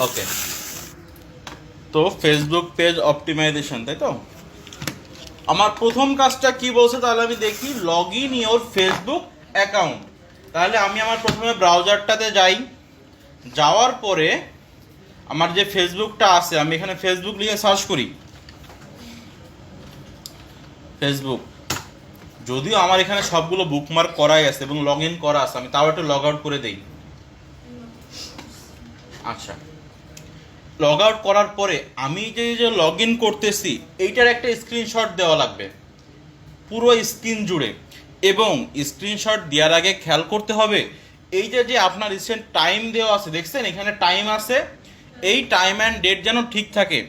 ওকে, তো Facebook page optimisation, তাই তো? আমার প্রথম কাজটা কি বলছে তাহলে আমি দেখি, log in your Facebook account. তাহলে আমি আমার প্রথমে ব্রাউজারটাতে যাই, যাওয়ার পরে আমার যে ফেসবুকটা আছে আমি এখানে ফেসবুক লিখে সার্চ করি। ফেসবুক, যদিও আমার এখানে সবগুলো বুকমার্ক করাই আছে এবং লগ ইন করা আছে, আমি তাও একটু লগ আউট করে দেই। আচ্ছা, লগ আউট করার পরে আমি যে লগ ইন করতেছি এইটার একটা স্ক্রিনশট দেওয়া লাগবে পুরো স্ক্রিন জুড়ে। এবং স্ক্রিনশট দেওয়ার আগে খেয়াল করতে হবে, এই যে আপনার রিসেন্ট টাইম দেওয়া আছে, দেখছেন এখানে টাইম আছে, এই টাইম অ্যান্ড ডেট যেন ঠিক থাকে।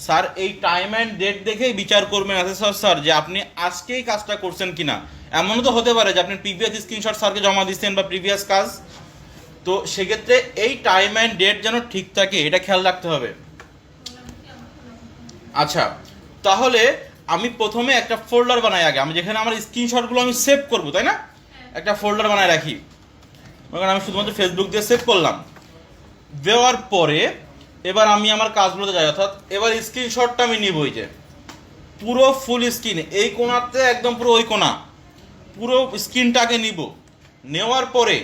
স্যার এই টাইম অ্যান্ড ডেট দেখেই বিচার করবেন আছে স্যার যে আপনি আজকেই কাজটা করছেন কিনা। এমনও তো হতে পারে যে আপনি প্রিভিয়াস স্ক্রিনশট স্যারকে জমা দিচ্ছেন বা প্রিভিয়াস কাজ, তো সেক্ষেত্রে এই টাইম অ্যান্ড ডেট যেন ঠিক থাকে, এটা খেয়াল রাখতে হবে। আচ্ছা, তাহলে আমি প্রথমে একটা ফোল্ডার বানাই আগে, আমি যেখানে আমার স্ক্রিনশটগুলো আমি সেভ করব, তাই না? একটা ফোল্ডার বানায় রাখি, ওখানে আমি শুধুমাত্র ফেসবুক দিয়ে সেভ করলাম। দেওয়ার পরে এবার আমি আমার কাজগুলোতে যাই, অর্থাৎ এবার স্ক্রিনশটটা আমি নিব, এই যে পুরো ফুল স্ক্রিন, এই কোণাতে একদম পুরো ওই কোণা, পুরো স্ক্রিনটাকে নিব। নেওয়ার পরে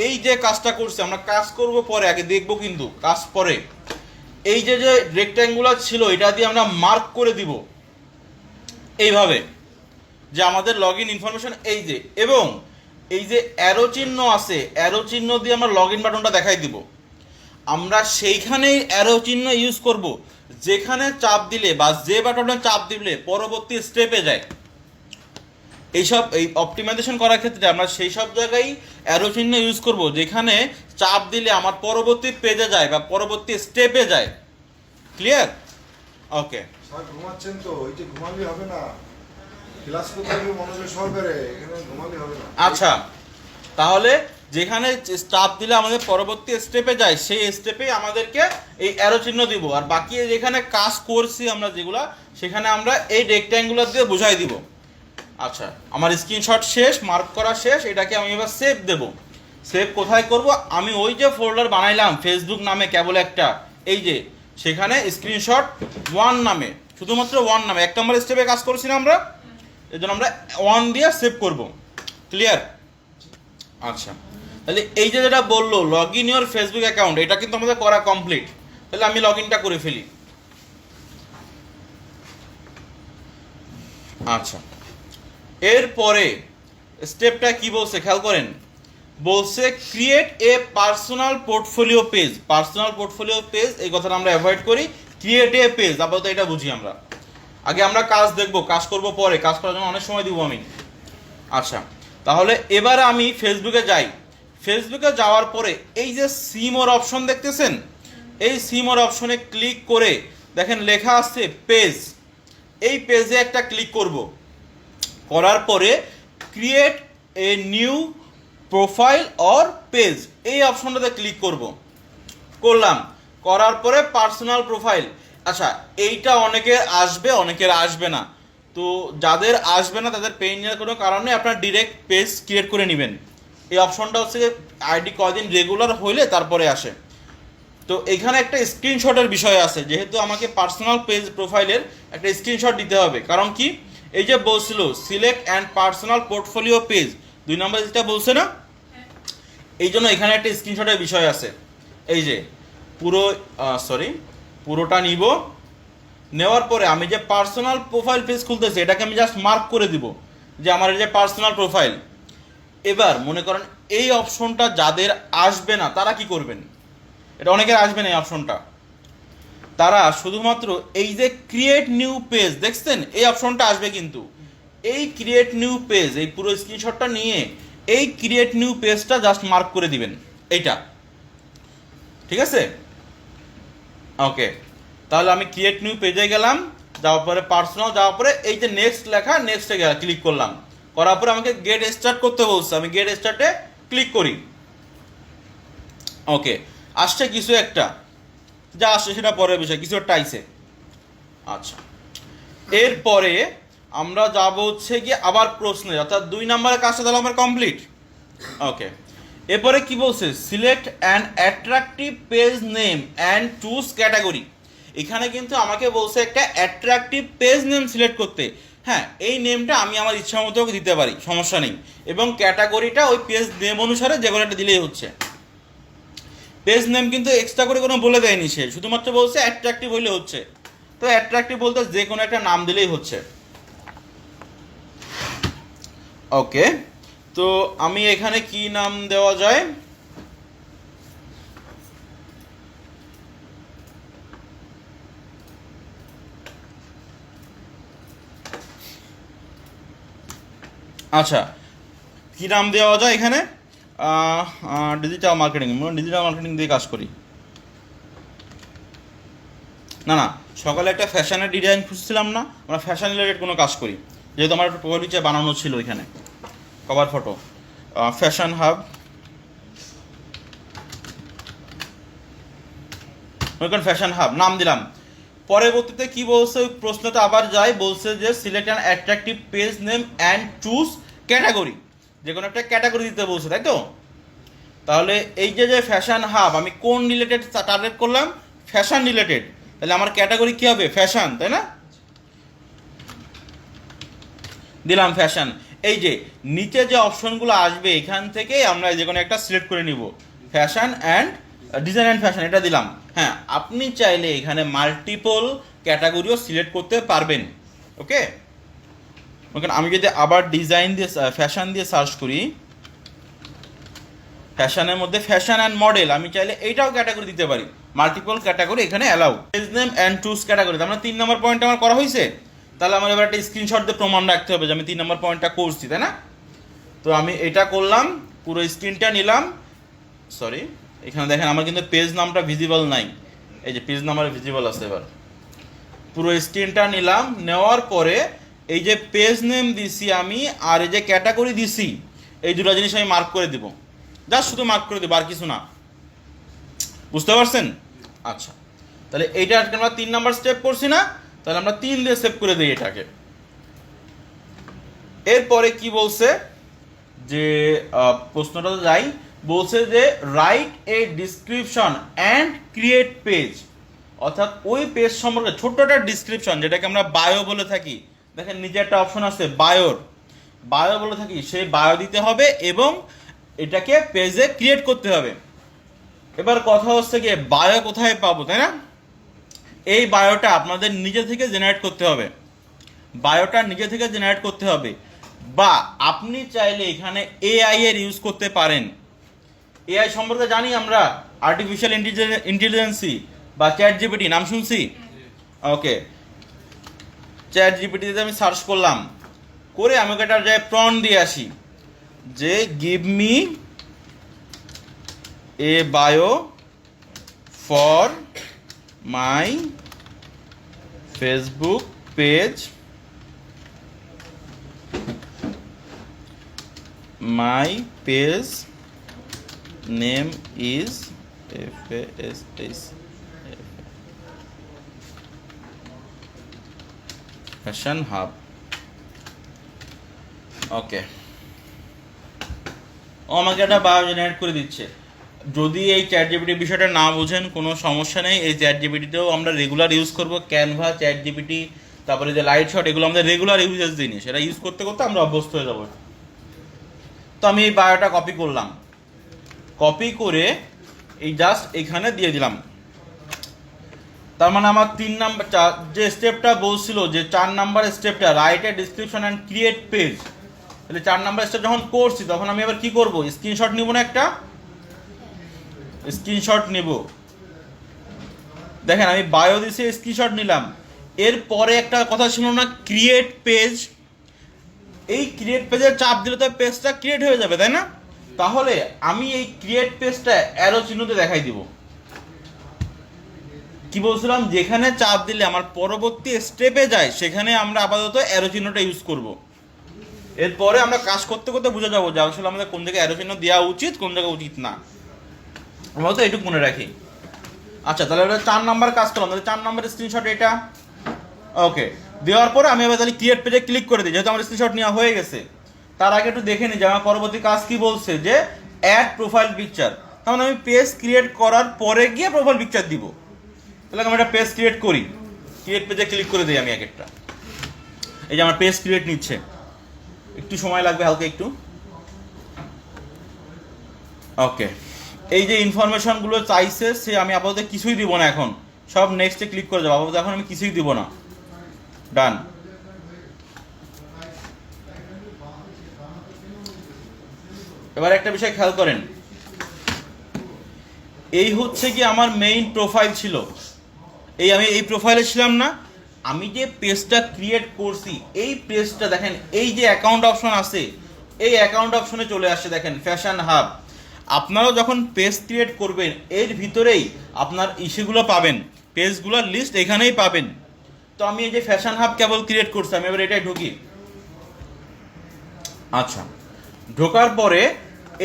এই যে কাজটা করছি, আমরা কাজ করব পরে, আগে দেখব কিন্তু কাজ পরে। এই যে রেক্ট্যাঙ্গুলার ছিল এটা দিয়ে আমরা মার্ক করে দিব এইভাবে, যে আমাদের লগ ইন ইনফরমেশন এই যে, এবং এই যে অ্যারো চিহ্ন আছে, অ্যারো চিহ্ন দিয়ে আমরা লগ ইন বাটনটা দেখাই দিব। আমরা সেইখানেই অ্যারো চিহ্ন ইউজ করব যেখানে চাপ দিলে বা যে বাটনে চাপ দিলে পরবর্তী স্টেপে যায়। এইসব এই অপটিমাইজেশন করার ক্ষেত্রে আমরা সেই সব জায়গায় অ্যারো চিহ্ন ইউজ করব যেখানে চাপ দিলে আমার পরবর্তী পেজে যায় বা পরবর্তী স্টেপে যায়। ক্লিয়ার? ওকে। স্যার ঘুমাচ্ছেন তো, এই যে ঘুমালে হবে না, ক্লাস করতে গেলে মনোযোগ সহকারে, এখানে ঘুমালে হবে না। আচ্ছা, তাহলে যেখানে চাপ দিলে আমাদের পরবর্তী স্টেপে যায় সেই স্টেপে আমাদেরকে এই অ্যারো চিহ্ন দিব, আর বাকি যেখানে কাজ করছি আমরা যেগুলা সেখানে আমরা এই রেক্ট্যাঙ্গুলার দিয়ে বোঝাই দিব। আচ্ছা, আমার স্ক্রিনশট শেষ, মার্ক করা শেষ, এটাকে আমি এবার সেভ দেব। সেভ কোথায় করব? আমি ওই যে ফোল্ডার বানাইলাম ফেসবুক নামে কেবল একটা, এই যে সেখানে স্ক্রিনশট ওয়ান নামে, শুধুমাত্র ওয়ান নামে, এক নম্বর স্টেপে কাজ করছি না আমরা, এই জন্য আমরা ওয়ান দিয়ে সেভ করব। ক্লিয়ার? আচ্ছা, তাহলে এই যে যেটা বললো log in your Facebook account, এটা কিন্তু আমাদের করা কমপ্লিট। তাহলে আমি লগ ইনটা করে ফেলি। আচ্ছা, এরপরে স্টেপটা কি বলছে খেয়াল করেন, বলছে create a personal portfolio page. Personal portfolio page এই কথাটা আমরা অ্যাভয়েড করি, ক্রিয়েট এ পেজ আপাতত এটা বুঝি আমরা। আগে আমরা কাজ দেখব, কাজ করব পরে, কাজ করার জন্য অনেক সময় দিব আমি। আচ্ছা, তাহলে এবারে আমি ফেসবুকে যাই। ফেসবুকে যাওয়ার পরে এই যে সি মোর অপশন দেখতেছেন, এই সি মোর অপশনে ক্লিক করে দেখেন লেখা আছে পেজ, এই পেজে একটা ক্লিক করব। করার পরে create a new profile or page, এই অপশনটাতে ক্লিক করব। করলাম, করার পরে পার্সোনাল প্রোফাইল। আচ্ছা, এইটা অনেকের আসবে অনেকের আসবে না, তো যাদের আসবে না তাদের পেইন নেওয়ার কোনো কারণ নেই, আপনার ডিরেক্ট পেজ ক্রিয়েট করে নেবেন। এই অপশনটা হচ্ছে আইডি কদিন রেগুলার হইলে তারপরে আসে। তো এখানে একটা স্ক্রিনশটের বিষয় আছে, যেহেতু আমাকে পার্সোনাল পেজ প্রোফাইলের একটা স্ক্রিনশট দিতে হবে। কারণ কি, এই যে বলছিল select and personal portfolio page, 2 নম্বর যেটা বলছে না, এই জন্য এখানে একটা স্ক্রিনশটের বিষয় আছে। এই যে পুরোটা নিব। নেওয়ার পরে আমি যে পার্সোনাল প্রোফাইল পেজ খুলতেছি এটাকে আমি জাস্ট মার্ক করে দিব যে আমার এই যে পার্সোনাল প্রোফাইল। এবার মনে করেন এই অপশনটা যাদের আসবে না তারা কি করবেন, এটা অনেকের আসবে না এই অপশনটা, তারা শুধুমাত্র এই যে ক্রিয়েট নিউ পেজ দেখছেন এই অপশনটা আসবে, কিন্তু এই ক্রিয়েট নিউ পেজ, এই পুরো স্ক্রিনশটটা নিয়ে এই ক্রিয়েট নিউ পেজটা জাস্ট মার্ক করে দিবেন এইটা। ঠিক আছে? ওকে, তাহলে আমি ক্রিয়েট নিউ পেজে গেলাম, যাওয়ার পরে পার্সোনাল, যাওয়ার পরে এই যে নেক্সট লেখা, নেক্সটে ক্লিক করলাম। করার পরে আমাকে গেট স্টার্ট করতে বলছে, আমি গেট স্টার্টে ক্লিক করি। ওকে, আসছে কিছু একটা, যা আসছে সেটা পরের বিষয়, কিছু একটা আইছে। আচ্ছা, এরপরে আমরা যাব হচ্ছে গিয়ে আবার প্রশ্নে, অর্থাৎ 2 নম্বরের কাজটা তাহলে আমার কমপ্লিট। ওকে, এরপরে কি বলছে, select an attractive page name and choose category. এখানে কিন্তু আমাকে বলছে একটা অ্যাট্রাকটিভ পেজ নেম সিলেক্ট করতে। হ্যাঁ, এই নেমটা আমি আমার ইচ্ছা মতো দিতে পারি, সমস্যা নেই। এবং ক্যাটাগরিটা ওই পেজ নেম অনুসারে যে কোনো একটা দিলেই হচ্ছে। পেজ নেম কিন্তু এক্সট্রা করে কোনো বলে দেয়নি, সে শুধুমাত্র বলছে অ্যাট্রাকটিভ হইলে হচ্ছে। তো অ্যাট্রাকটিভ বলতে যে কোনো একটা নাম দিলেই হচ্ছে। ওকে, তো আমি এখানে কি নাম দেওয়া যায়? আচ্ছা, কি নাম দেওয়া যায় এখানে? Digital marketing. ডিজিটাল মার্কেটিং দিয়ে কাজ করি। না না, সকালে একটা ফ্যাশনের ডিজাইন খুঁজছিলাম না, আমরা ফ্যাশন রিলেটেড কোনো কাজ করি, যেহেতু আমার একটা প্রোফাইল পিকচার বানানো ছিল ওইখানে, কভার ফটো। ফ্যাশন হাব, ওইখানে ফ্যাশন হাব নাম দিলাম। পরবর্তীতে কি বলছে, ওই প্রশ্নটা আবার যায়, বলছে যে select an attractive page name and choose category. যে কোনো একটা ক্যাটাগরি দিতে বলছে, তাই তো? তাহলে এই যে ফ্যাশন হাব, আমি কোন রিলেটেড টার্গেট করলাম? Fashion related. তাহলে আমার ক্যাটাগরি কি হবে? ফ্যাশন, তাই না? দিলাম ফ্যাশন। এই যে নিচে যে অপশনগুলো আসবে এখান থেকে আমরা যে কোনো একটা সিলেক্ট করে নিব, fashion and design and fashion, এটা দিলাম। হ্যাঁ, আপনি চাইলে এখানে মাল্টিপল ক্যাটাগরিও সিলেক্ট করতে পারবেন। ওকে, ওখানে আমি যদি আবার ডিজাইন দিয়ে ফ্যাশন দিয়ে সার্চ করি, ফ্যাশনের মধ্যে ফ্যাশন অ্যান্ড মডেল, আমি চাইলে এইটাও ক্যাটাগরি দিতে পারি। মাল্টিপল ক্যাটাগরি এখানে allow. Page name and choose category, তার মানে 3 নম্বর পয়েন্ট আমার করা হয়েছে। তাহলে আমার এবার একটা স্ক্রিনশট দিয়ে প্রমাণ রাখতে হবে যে আমি 3 নম্বর পয়েন্টটা করছি, তাই না? তো আমি এটা করলাম, পুরো স্ক্রিনটা নিলাম। সরি, এখানে দেখেন আমার কিন্তু পেজ নামটা ভিজিবল নাই। এই যে পেজ নাম্বার ভিজিবল আছে। এবার পুরো স্ক্রিনটা নিলাম, নেওয়ার পরে এই যে পেজ নেম দিছি আমি, আর এই যে ক্যাটাগরি দিছি, এই দুটো জিনিস আমি মার্ক করে দিব। জাস্ট শুধু মার্ক করে দিব, আর কিছু না। বুঝতে পারছেন? আচ্ছা, তাহলে এইটা আজকে আমরা 3 নাম্বার স্টেপ করছি না? তাহলে আমরা 3 দিয়ে সেভ করে দিই এটাকে। এরপরে কি বলছে, যে প্রশ্নটা তো যাই, বলছে যে write a description and create page. অর্থাৎ ওই পেজ সম্পর্কে ছোট্ট একটা ডিসক্রিপশন, যেটাকে আমরা বায়ো বলে থাকি। দেখেন নিচে একটা অপশন আছে বায়ো বলে থাকি, সেই বায়ো দিতে হবে এবং এটাকে পেজে ক্রিয়েট করতে হবে। এবার কথা হচ্ছে গিয়ে বায়ো কোথায় পাবো, তাই না? এই বায়োটা আপনাদের নিজে থেকে জেনারেট করতে হবে। বায়োটা নিজে থেকে জেনারেট করতে হবে, বা আপনি চাইলে এখানে এআই এর ইউজ করতে পারেন। এআই সম্পর্কে জানি আমরা, আর্টিফিশিয়াল ইন্টেলিজেন্সি বা চ্যাট জিপিটি, নাম শুনছি? ওকে, চ্যাট জিপিটিতে আমি সার্চ করলাম, করে আমাকে একটা জায়গায় প্রম্পট দিয়ে আসি যে give me A bio for my Facebook page, my page name is fashion hub. ওকে, ও আমাকে একটা বায়ো জেনারেট করে দিচ্ছে। যদি এই চ্যাট জিপিটি বিষয়টা না বুঝেন, কোনো সমস্যা নেই। এই চ্যাট জিপিটিতেও আমরা রেগুলার ইউজ করব। ক্যানভা, চ্যাট জিপিটি, তারপরে যে লাইট শট, এগুলো আমাদের রেগুলার ইউজেস জিনিস। এটা ইউজ করতে করতে আমরা অভ্যস্ত হয়ে যাবো। তো আমি এই বায়োটা কপি করলাম, কপি করে এই জাস্ট এখানে দিয়ে দিলাম। তার মানে আমার 3 নাম্বার যে স্টেপটা বলছিল, যে 4 নাম্বার স্টেপটা write a description and create page, তাহলে 4 নাম্বার স্টেপ যখন করছি তখন আমি এবার কি করব? স্ক্রিনশট নিব না? একটা স্ক্রিনশট নিব। দেখেন আমি বায়ো দিছি, স্ক্রিনশট নিলাম। এরপরে একটা কথা ছিল না, ক্রিয়েট পেজ। এই ক্রিয়েট পেজে চাপ দিলে তো পেজটা ক্রিয়েট হয়ে যাবে, তাই না? তাহলে আমি এই ক্রিয়েট পেজটা অ্যারো চিহ্নতে দেখাই দিব। কি বলছিলাম, যেখানে চাপ দিলে আমার পরবর্তী স্টেপে যায়, সেখানে আমরা আপাতত অ্যারো চিহ্নটা ইউজ করব। এরপরে আমরা কাজ করতে করতে বুঝে যাবো যে আসলে আমাদের কোন জায়গায় অ্যারো চিহ্ন দেওয়া উচিত, কোন জায়গায় উচিত না। আমরা তো এটুকু মনে রাখি। আচ্ছা, তাহলে এটা 4 নাম্বার কাজ করলাম। তাহলে 4 নাম্বার স্ক্রিনশট এটা। ওকে, দেওয়ার পরে আমি এবার তাহলে ক্রিয়েট পেজে ক্লিক করে দিই, যেহেতু আমার স্ক্রিনশট নেওয়া হয়ে গেছে। তার আগে একটু দেখে নিই যে আমার পরবর্তী কাজ কি বলছে, যে অ্যাড প্রোফাইল পিকচার, তাহলে আমি পেজ ক্রিয়েট করার পরে গিয়ে প্রোফাইল পিকচার দিব। তাহলে আমি একটা পেজ ক্রিয়েট করি, ক্রিয়েট পেজে ক্লিক করে দিই আমি এক একটা। এই যে আমার পেজ ক্রিয়েট নিচ্ছে, একটু সময় লাগবে হালকা একটু। ওকে, এই যে ইনফরমেশনগুলো চাইছে সে আমি আপাতত কিছুই দিব না, এখন সব নেক্সটে ক্লিক করে যাবো, আপাতত এখন আমি কিছুই দিব না। ডান। এবার একটা বিষয় খেয়াল করেন, এই হচ্ছে কি আমার মেইন প্রোফাইল ছিল, আমি এই প্রোফাইলে ছিলাম না। আমি যে পেজটা ক্রিয়েট করছি এই পেজটা দেখেন, এই যে অ্যাকাউন্ট অপশন আছে, এই অ্যাকাউন্ট অপশনে চলে আসছে দেখেন ফ্যাশন হাব। আপনারাও যখন পেজ ক্রিয়েট করবেন এর ভিতরেই আপনার ইস্যুগুলো পাবেন, পেজগুলোর লিস্ট এখানেই পাবেন। তো আমি এই যে ফ্যাশন হাব কেবল ক্রিয়েট করছি, আমি এবার এটাই ঢুকি। আচ্ছা, ঢোকার পরে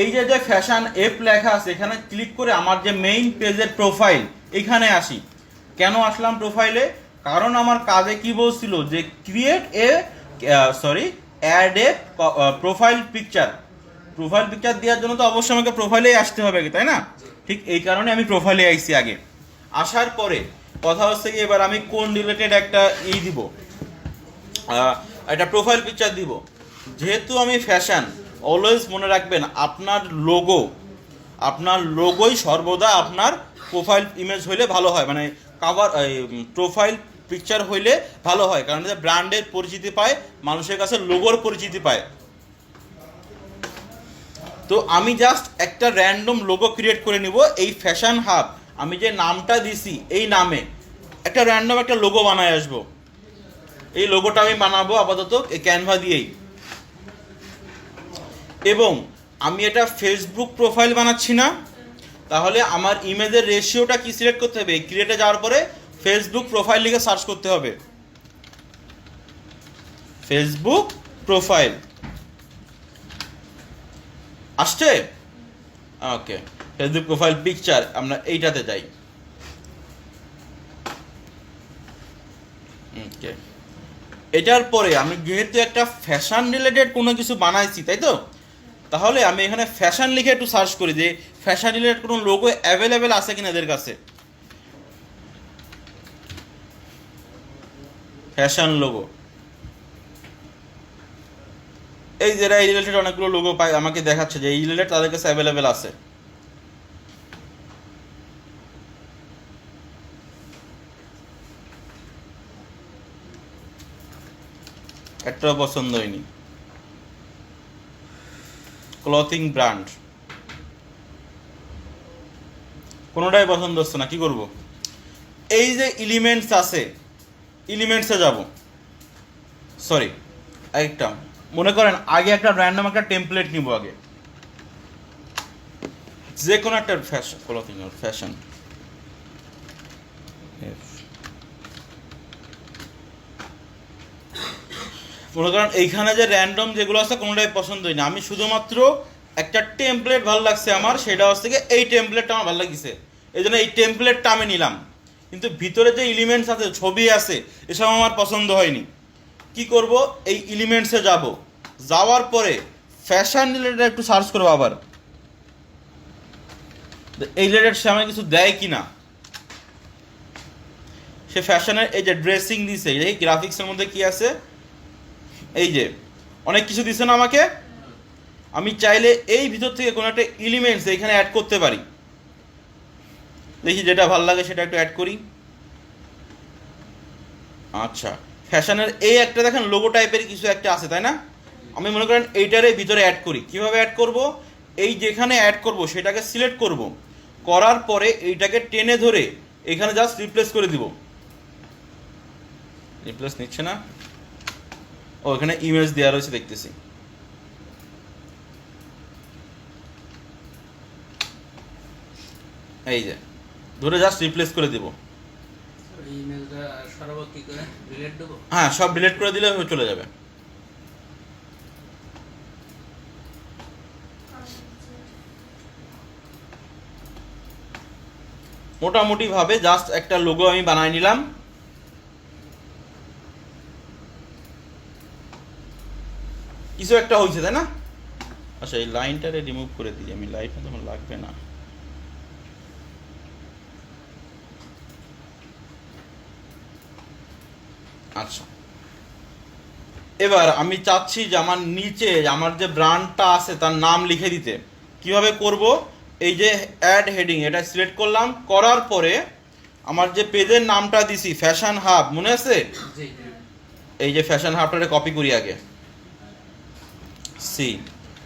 এই যে ফ্যাশন এপ লেখা আছে এখানে ক্লিক করে আমার যে মেইন পেজের প্রোফাইল এখানে আসি। কেন আসলাম প্রোফাইলে? কারণ আমার কাজে কি বলছিল যে create add a profile picture. Profile picture দেওয়ার জন্য তো অবশ্যই আমাকে প্রোফাইলেই আসতে হবে, তাই না? ঠিক এই কারণে আমি প্রোফাইলে আইছি আগে। আসার পরে কথা হচ্ছে কি এবার আমি কোন রিলেটেড একটা দিব, একটা প্রোফাইল পিকচার দিব। যেহেতু আমি ফ্যাশন, অলওয়েজ মনে রাখবেন আপনার লোগোই সর্বদা আপনার প্রোফাইল ইমেজ হইলে ভালো হয়, মানে কাভার প্রোফাইল পিকচার হইলে ভালো হয়, কারণ ব্র্যান্ডের পরিচিতি পায়, মানুষের কাছে লোগোর পরিচিতি পায়। তো আমি জাস্ট একটা র্যান্ডম লোগো ক্রিয়েট করে নিব। এই ফ্যাশন হাব আমি যে নামটা দিছি এই নামে একটা র্যান্ডম একটা লোগো বানায় আসবো। এই লোগোটা আমি বানাবো আপাতত এই ক্যানভা দিয়েই। এবং আমি এটা ফেসবুক প্রোফাইল বানাচ্ছি না, তাহলে আমার ইমেজের রেশিওটা কি সিলেক্ট করতে হবে? ক্রিয়েটে যাওয়ার পরে ফেসবুক প্রোফাইল লিখে সার্চ করতে হবে, ফেসবুক প্রোফাইল আসছে। ওকে, ফেসবুক প্রোফাইল পিকচার আমরা এইটাতে যাই। ওকে, এটার পরে আমি যেহেতু একটা ফ্যাশন রিলেটেড কোনো কিছু বানাইছি, তাই তো, তাহলে আমি এখানে ফ্যাশন লিখে একটু সার্চ করি যে ফ্যাশন রিলেটেড কোনো লোগো অ্যাভেলেবেল আছে কিনা এদের কাছে। ফ্যাশন লোগো, এই যে এই রিলেটেড অনেকগুলো লোগো পাই আমাকে দেখাচ্ছে যে এই রিলেটেড তাদের কাছে অ্যাভেলেবেল আছে। একটাও পছন্দ হয়নি। ক্লথিং ব্র্যান্ড, কোনোটাই পছন্দ হচ্ছে না, কি করব? এই যে এলিমেন্টস আছে, এলিমেন্টসে যাব। সরি, একটা মনে করেন আগে একটা র্যান্ডম একটা টেমপ্লেট নিব আগে, যে কোনো একটা ফ্যাশন, ক্লথিং আর ফ্যাশন। মনে করেন এইখানে যে র্যান্ডম যেগুলো আছে কোনোটাই পছন্দ হয় না, আমি শুধুমাত্র একটা টেমপ্লেট ভালো লাগছে আমার, সেটা হচ্ছে কি এই টেমপ্লেটটা আমার ভালো লাগছে, এই জন্য এই টেমপ্লেটটা আমি নিলাম। কিন্তু ভিতরে যে এলিমেন্টস আছে, ছবি আছে, এসব আমার পছন্দ হয়নি। কি করব? এই এলিমেন্টসে যাব, যাওয়ার পরে ফ্যাশন রিলেটেড একটু সার্চ করবো আবার, এই রিলেটেড সে আমাকে কিছু দেয় কি না। সে ফ্যাশনের এই যে ড্রেসিং দিছে, এই গ্রাফিক্সের মধ্যে কি আছে, এই যে অনেক কিছু দিছে না আমাকে। আমি চাইলে এই ভিতর থেকে কোনো একটা এলিমেন্টস এখানে অ্যাড করতে পারি। দেখি যেটা ভালো লাগে সেটা একটু অ্যাড করি। আচ্ছা, ফ্যাশনের এই একটা দেখেন লোগো টাইপের কিছু একটা আছে, তাই না? আমি মনে করেন এইটারে ভিতরে অ্যাড করি। কিভাবে অ্যাড করব? এই যেখানে অ্যাড করব সেটাকে সিলেক্ট করব, করার পরে এইটাকে টেনে ধরে এখানে জাস্ট রিপ্লেস করে দিব। রিপ্লেস নিচ্ছে না, ও এখানে ইমেজ দেওয়া রয়েছে দেখতেছি। এই যে ধরে জাস্ট রিপ্লেস করে দিব। হ্যাঁ, সব ডিলিট করে দিলে চলে যাবে। মোটামুটি ভাবে জাস্ট একটা লোগো আমি বানাই নিলাম। কিছু একটা হয়েছে, তাই না? আচ্ছা এই লাইনটারে রিমুভ করে দিই আমি, লাইনটা তখন লাগবে না। আচ্ছা এবার আমি চাচ্ছি যে আমার নিচে আমার যে ব্র্যান্ডটা আছে তার নাম লিখে দিতে। কিভাবে করব? এই যে অ্যাড হেডিং এটা সিলেক্ট করলাম, করার পরে আমার যে পেজের নামটা দিছি ফ্যাশন হাব, মনে আছে? এই যে ফ্যাশন হাবটারে কপি করি আগে,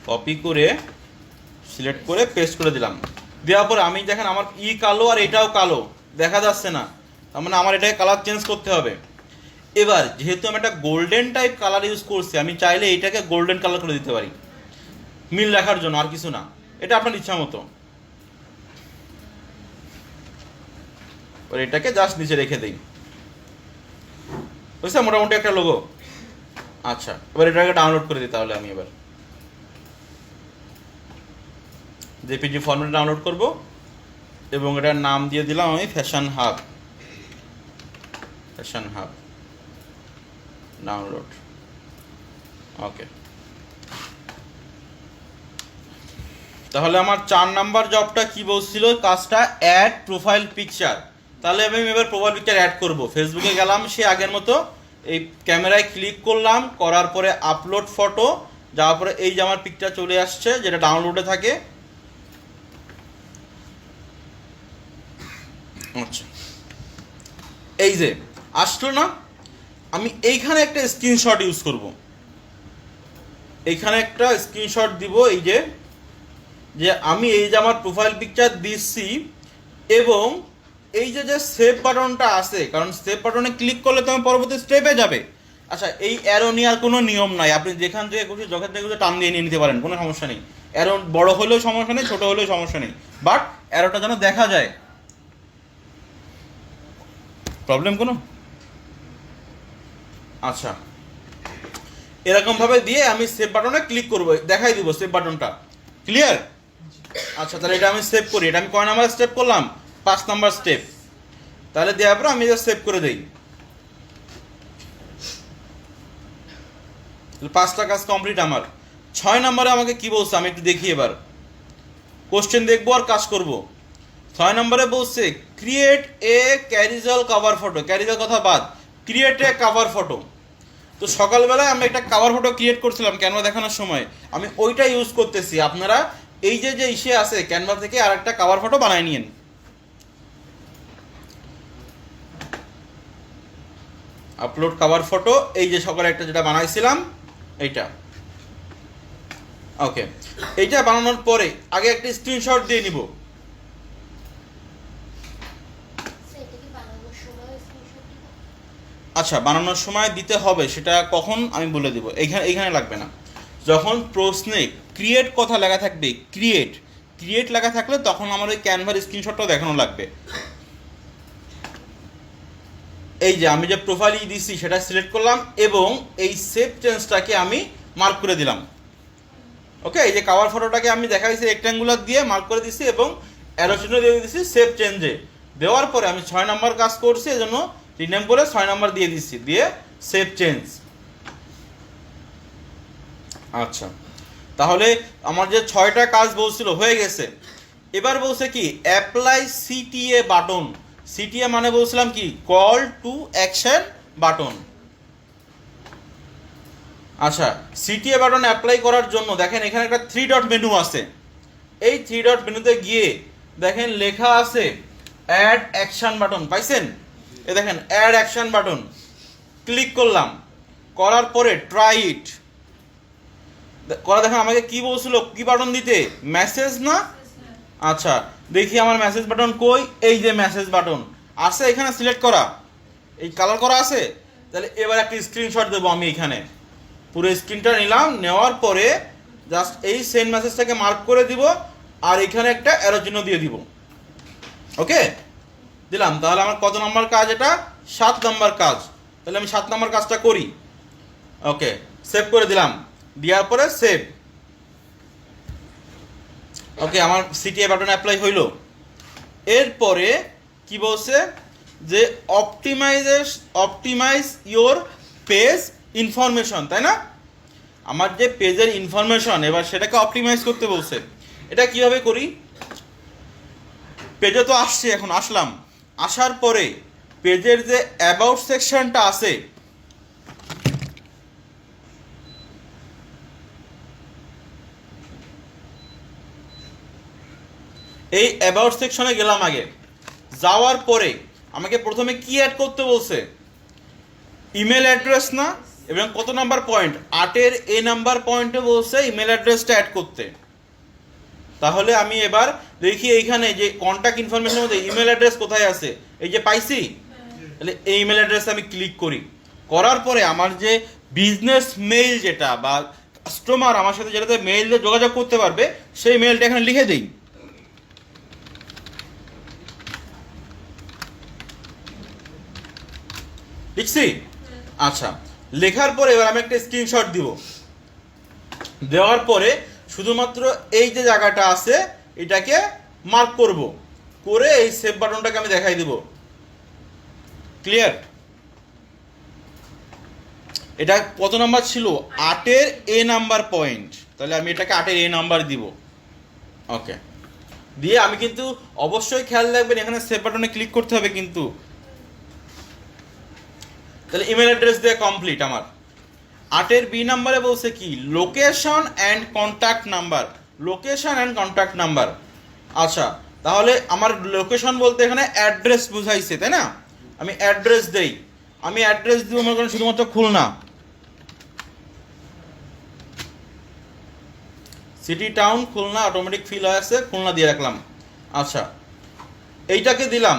কপি করে সিলেক্ট করে পেস্ট করে দিলাম। দেওয়ার পরে আমি দেখেন আমার কালো আর এটাও কালো দেখা যাচ্ছে না, তার মানে আমার এটাকে কালার চেঞ্জ করতে হবে। এবার যেহেতু আমি একটা গোল্ডেন টাইপ কালার ইউজ করছি, আমি চাইলে এটাকে গোল্ডেন কালার করে দিতে পারি মিল রাখার জন্য, আর কিছু না, এটা আপনার ইচ্ছা মতো। এটাকে জাস্ট নিচে রেখে দিই, বুঝছে? মোটামুটি একটা লোগো। আচ্ছা এবার এটাকে ডাউনলোড করে দিই তাহলে আমি এবার জেপিজি ফরম্যাটে ডাউনলোড করব এবং এটার নাম দিয়ে দিলাম আমি ফ্যাশন হাব। ডাউনলোড, ওকে। তাহলে আমার 4 নাম্বার জবটা কি বলছিল কাজটা? Add profile picture. তাহলে আমি এবার প্রোফাইল পিকচার অ্যাড করব। ফেসবুকে গেলাম সে আগের মতো, এই ক্যামেরায় ক্লিক করলাম, করার পরে আপলোড ফটো, যাওয়ার পরে এই যে আমার পিকচার চলে আসছে যেটা ডাউনলোডে থাকে। আচ্ছা এই যে আসলো না, আমি এইখানে একটা স্ক্রিনশট ইউজ করব, এইখানে একটা স্ক্রিনশট দিব। এই যে আমি এই যে আমার প্রোফাইল পিকচার দিচ্ছি এবং এই যে সেভ বাটনটা আছে, কারণ সেভ বাটনে ক্লিক করলে তো আমি পরবর্তী স্টেপে যাবে। আচ্ছা এই অ্যারো নেওয়ার কোনো নিয়ম নাই, আপনি যেখান থেকে খুশি যখন থেকে খুশি টান দিয়ে নিয়ে নিতে পারেন, কোনো সমস্যা নেই। অ্যারো বড় হলেও সমস্যা নেই, ছোট হলেও সমস্যা নেই, বাট অ্যারোটা যেন দেখা যায়। প্রবলেম কোনো? আচ্ছা এরকম ভাবে দিয়ে আমি সেভ বাটনে ক্লিক করব, দেখাই দিব সেভ বাটনটা। ক্লিয়ার? আচ্ছা তাহলে এটা আমি সেভ করি। এটা আমি কয় নাম্বার স্টেপ করলাম? 5 নাম্বার স্টেপ। তাহলে দেওয়ার পর আমি জাস্ট সেভ করে দেই। 5টা কাজ কমপ্লিট আমার। 6 নম্বরে আমাকে কি বলছে আমি একটু দেখি এবার, কোশ্চেন দেখবো আর কাজ করব। 6 নম্বরে বলছে ক্রিয়েট এ ক্যারিজাল কভার ফটো। ক্যারিজাল কথা বাদ, ক্রিয়েট এ কভার ফটো। তো সকালবেলায় আমি একটা কভার ফটো ক্রিয়েট করছিলাম ক্যানভা দেখানোর সময়, আমি ওইটা ইউজ করতেছি। আপনারা এই যে ইসে আছে ক্যানভা থেকে আর একটা কভার ফটো বানায় নিন। আপলোড কভার ফটো, এই যে সকালে একটা যেটা বানাইছিলাম এইটা, ওকে। এইটা বানানোর পরে আগে একটা স্ক্রিনশট দিয়ে নিব। আচ্ছা বানানোর সময় দিতে হবে, সেটা কখন আমি বলে দিব, এইখানে লাগবে না। যখন প্রশ্নে ক্রিয়েট কথা লেখা থাকবে, ক্রিয়েট লেখা থাকলে তখন আমার ওই ক্যানভার স্ক্রিনশটটাও দেখানো লাগবে। এই যে আমি যে প্রোফাইল দিছি সেটা সিলেক্ট করলাম এবং এই সেভ চেঞ্জটাকে আমি মার্ক করে দিলাম। ওকে, এই যে কভার ফটোটাকে আমি দেখাইছি রেক্ট্যাঙ্গুলার দিয়ে মার্ক করে দিছি এবং অ্যারো চিহ্ন দিয়ে দিছি সেভ চেঞ্জে। দেওয়ার পরে আমি 6 নাম্বার কাজ করছি, এজন্য রিনেম করে 6 নাম্বার দিয়ে দিচ্ছি, দিয়ে সেভ চেঞ্জ। আচ্ছা তাহলে আমার যে 6টা কাজ বলছিল হয়ে গেছে। এবার বলছে কি অ্যাপ্লাই সিটিএ বাটন। সিটিএ মানে বলছিলাম কি কল টু অ্যাকশন বাটন। আচ্ছা সিটিএ বাটন অ্যাপ্লাই করার জন্য দেখেন এখানে একটা 3 ডট মেনু আছে। এই 3 ডট মেনুতে গিয়ে দেখেন লেখা আছে অ্যাড অ্যাকশন বাটন, পাইছেন? এই দেখেন অ্যাড অ্যাকশন বাটন, ক্লিক করলাম, করার পরে ট্রাই ইট করা। দেখেন আমাকে কি বলছিল, কি বাটন দিতে? মেসেজ না? আচ্ছা দেখি আমার মেসেজ বাটন কই। এই যে মেসেজ বাটন আছে, এখানে সিলেক্ট করা, এই কালার করা আছে। তাহলে এবার একটা স্ক্রিনশট দেবো আমি, এখানে পুরো স্ক্রিনটা নিলাম, নেওয়ার পরে জাস্ট এই সেন্ড মেসেজটাকে মার্ক করে দিব আর এখানে একটা অ্যারো চিহ্ন দিয়ে দিব। ওকে দিলাম। তাহলে আমার কত নম্বর কাজ এটা? 7 নম্বর কাজ। তাহলে আমি 7 নম্বর কাজটা করি। ওকে সেভ করে দিলাম, দেওয়ার পরে সেভ। ওকে আমার সিটিএ বাটন অ্যাপ্লাই হইল। এরপরে কি বলছে যে অপটিমাইজ ইওর পেজ ইনফরমেশন, তাই না? আমার যে পেজের ইনফরমেশন এবার সেটাকে অপটিমাইজ করতে বলছে। এটা কিভাবে করি? পেজে তো আসছে, এখন আসলাম, আসার পরে পেজের যে অ্যাবাউট সেকশনটা আছে, এই অ্যাবাউট সেকশনে গেলাম। আগে যাওয়ার পরে আমাকে প্রথমে কি অ্যাড করতে বলছে? ইমেল অ্যাড্রেস না, এবং কত নাম্বার পয়েন্ট, 8-এর এ নাম্বার পয়েন্টে বলছে ইমেল অ্যাড্রেসটা অ্যাড করতে। তাহলে আমি এবার দেখি এইখানে যে কন্ট্যাক্ট ইনফরমেশনের মধ্যে ইমেল অ্যাড্রেস কোথায় আছে, এই যে পাইছি, তাহলে এই ইমেল অ্যাড্রেসে আমি ক্লিক করি। করার পরে আমার যে বিজনেস মেইল যেটা বা কাস্টমার আমার সাথে যেটাতে মেইলে যোগাযোগ করতে পারবে সেই মেইলটা এখানে লিখে দিই। লিখছি? আচ্ছা, লেখার পরে এবার আমি একটা স্ক্রিনশট দিব। দেওয়ার পরে শুধুমাত্র এই যে জায়গাটা আছে এটাকে মার্ক করব, করে এই সেভ বাটনটাকে আমি দেখাই দিব। ক্লিয়ার? এটা কত নাম্বার ছিল? 8-এর এ নাম্বার পয়েন্ট, তাহলে আমি এটাকে 8-এর এ নাম্বার দিব। ওকে, দিয়ে আমি কিন্তু অবশ্যই খেয়াল রাখবেন এখানে সেভ বাটনে ক্লিক করতে হবে কিন্তু। তাহলে ইমেল অ্যাড্রেস দিয়ে কমপ্লিট আমার। 8-এর বি নাম্বারে বলছে কি? Location and contact number. Location and contact number. আচ্ছা, তাহলে আমার লোকেশন বলতে এখানে অ্যাড্রেস বুঝাইছে, তাই না? আমি অ্যাড্রেস দেই। আমি অ্যাড্রেস দিব মনে করেন শুধুমাত্র Khulna, city town Khulna, automatic fill হয়ে আছে, খুলনা দিয়ে রাখলাম। আচ্ছা, এইটাকে দিলাম।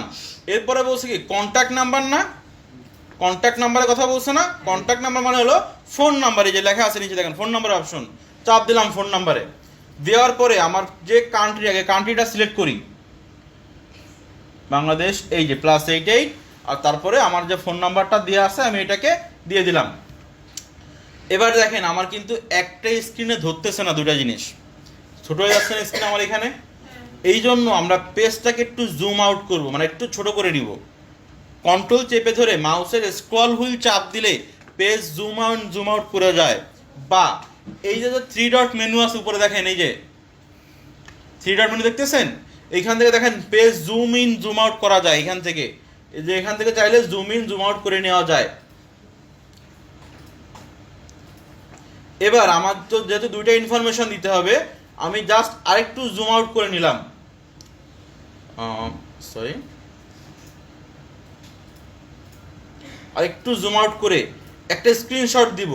এরপরে বলছে কি? কন্ট্যাক্ট নাম্বার না, কন্ট্যাক্ট নাম্বারের কথা বলছে না? কন্ট্যাক্ট নাম্বার মানে হলো ফোন নাম্বারে যে লেখা আছে নিচে দেখেন ফোন নাম্বার অপশন, চাপ দিলাম ফোন নাম্বারে। দেওয়ার পরে আমার যে কান্ট্রি, আগে কান্ট্রিটা সিলেক্ট করি, বাংলাদেশ, এই যে +88, আর তারপরে আমার যে ফোন নাম্বারটা দেওয়া আছে আমি এটাকে দিয়ে দিলাম। এবার দেখেন আমার কিন্তু একটা স্ক্রিনে ধরতেছে না, দুটা জিনিস ছোট হয়ে যাচ্ছে না স্ক্রিন আমার এখানে। এই জন্য আমরা পেজটাকে একটু জুম আউট করব, মানে একটু ছোট করে নিব। কন্ট্রোল চেপে ধরে মাউসের স্ক্রল হুইল চাপ দিলে পেজ জুম আউট করে যায়। বা এই যে 3 ডট মেনু আছে উপরে দেখেন, এই যে 3 ডট মেনু দেখতেছেন, এইখান থেকে দেখেন page zoom in zoom out করা যায়। এখান থেকে, এই যে এখান থেকে চাইলে জুম ইন জুম আউট করে নেওয়া যায়। এবার আমার তো যেহেতু দুইটা ইনফরমেশন দিতে হবে, আমি জাস্ট আরেকটু জুম আউট করে নিলাম। সরি, আরেকটু জুম আউট করে একটা স্ক্রিনশট দিব।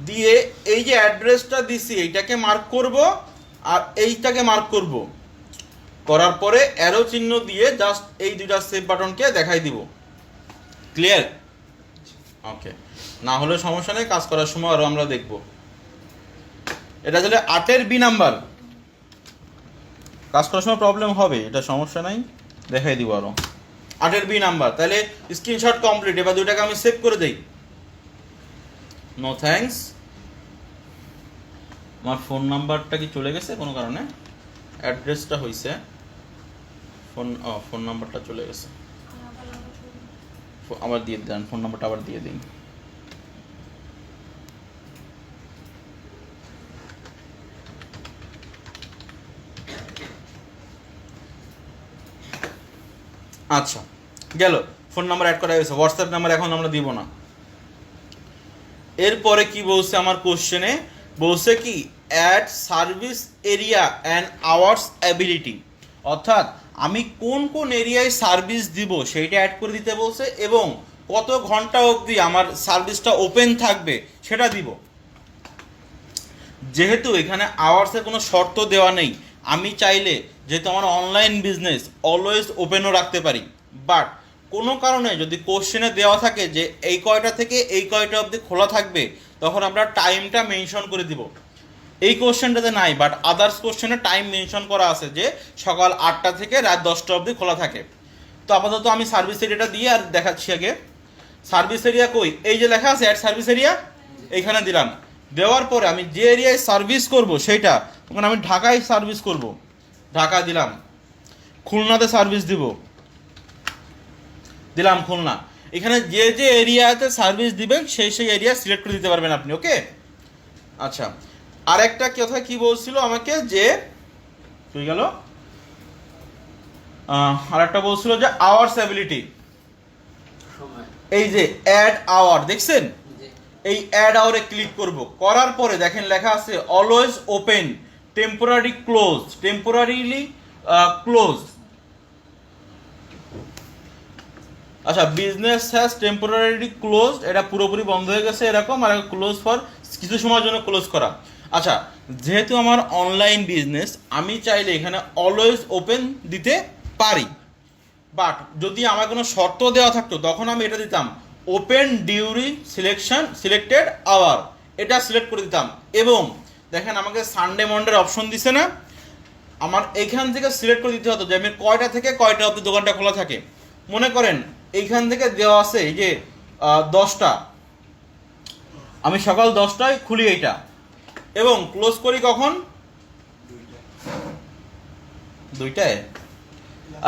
দিয়ে এই যে অ্যাড্রেসটা দিছি এইটাকে মার্ক করব, আর এইটাকে মার্ক করব। করার পরে অ্যারো চিহ্ন দিয়ে জাস্ট এই দুইটা সেভ বাটনকে দেখাই দিব। ক্লিয়ার? ওকে, না হলে সমস্যা নেই, কাজ করার সময় আরও আমরা দেখব। এটা আসলে 8-এর বি নাম্বার, কাজ করার সময় প্রবলেম হবে, এটা সমস্যা নাই, দেখাই দিব আরও। 8-এর বি নাম্বার, তাহলে স্ক্রিনশট কমপ্লিট। এবার দুইটাকে আমি সেভ করে দেই। No thanks. আমার ফোন নাম্বারটা কি চলে গেছে কোনো কারণে? অ্যাড্রেসটা হয়েছে, ফোন নাম্বারটা চলে গেছে। আবার দিয়ে দেন, ফোন নাম্বারটা আবার দিয়ে দিন। আচ্ছা, গেল, ফোন নাম্বার অ্যাড করা হয়েছে। হোয়াটসঅ্যাপ নাম্বার এখন আমরা দিব না। এরপরে কি বলছে আমার কোশ্চেনে? বলছে কি? Add service area and hours ability, অর্থাৎ আমি কোন কোন এরিয়ায় সার্ভিস দিব সেইটা অ্যাড করে দিতে বলছে, এবং কত ঘন্টা অবধি আমার সার্ভিসটা ওপেন থাকবে সেটা দিব। যেহেতু এখানে আওয়ার্সের কোনো শর্ত দেওয়া নেই, আমি চাইলে, যেহেতু আমার অনলাইন বিজনেস, অলওয়েজ ওপেনও রাখতে পারি। বাট কোনো কারণে যদি কোশ্চেনে দেওয়া থাকে যে এই কয়টা থেকে এই কয়টা অবধি খোলা থাকবে, তখন আমরা টাইমটা মেনশন করে দিব। এই কোশ্চেনটাতে নাই, বাট আদার্স কোশ্চেনে টাইম মেনশন করা আছে যে সকাল 8টা থেকে রাত 10টা অবধি খোলা থাকে। তো আপাতত আমি সার্ভিস এরিয়াটা দিয়ে আর দেখাচ্ছি। আগে সার্ভিস এরিয়া কই? এই যে লেখা আছে অ্যাড সার্ভিস এরিয়া, এইখানে দিলাম। দেওয়ার পরে আমি যে এরিয়ায় সার্ভিস করব সেইটা, ওখানে আমি ঢাকায় সার্ভিস করব, ঢাকা দিলাম। খুলনাতে সার্ভিস দিব, দিলাম খুলনা। এখানে যে যে এরিয়াতে সার্ভিস দিবেন সেই সেই এরিয়া সিলেক্ট করে দিতে পারবেন আপনি। ওকে, আচ্ছা, আর একটা কথা কি বলছিল আমাকে যে তুই গেল, আর একটা বলছিল যে আওয়ার্স অ্যাবিলিটি, সময়। এই যে অ্যাড আওয়ার দেখছেন, জি। এই অ্যাড আওয়ারে ক্লিক করব, করার পরে দেখেন লেখা আছে always open, temporary close, temporarily close. আচ্ছা, বিজনেস হ্যাজ টেম্পোরারিলি ক্লোজড, এটা পুরোপুরি বন্ধ হয়ে গেছে এরকম, আর ক্লোজ ফর কিছু সময়ের জন্য ক্লোজ করা। আচ্ছা, যেহেতু আমার অনলাইন বিজনেস, আমি চাইলে এখানে অলওয়েজ ওপেন দিতে পারি, বাট যদি আমার কোনো শর্ত দেওয়া থাকতো তখন আমি এটা দিতাম ওপেন ডিউরিং সিলেক্টেড আওয়ার, এটা সিলেক্ট করে দিতাম। এবং দেখেন আমাকে সানডে মন্ডের অপশন দিছে না, আমার এইখান থেকে সিলেক্ট করে দিতে হতো যে আমি কয়টা থেকে কয়টা অবধি দোকানটা খোলা থাকে। মনে করেন এইখান থেকে দেওয়া আছে এই যে 10টা, আমি সকাল 10টায় খুলি এইটা, এবং ক্লোজ করি কখন, 2টায়।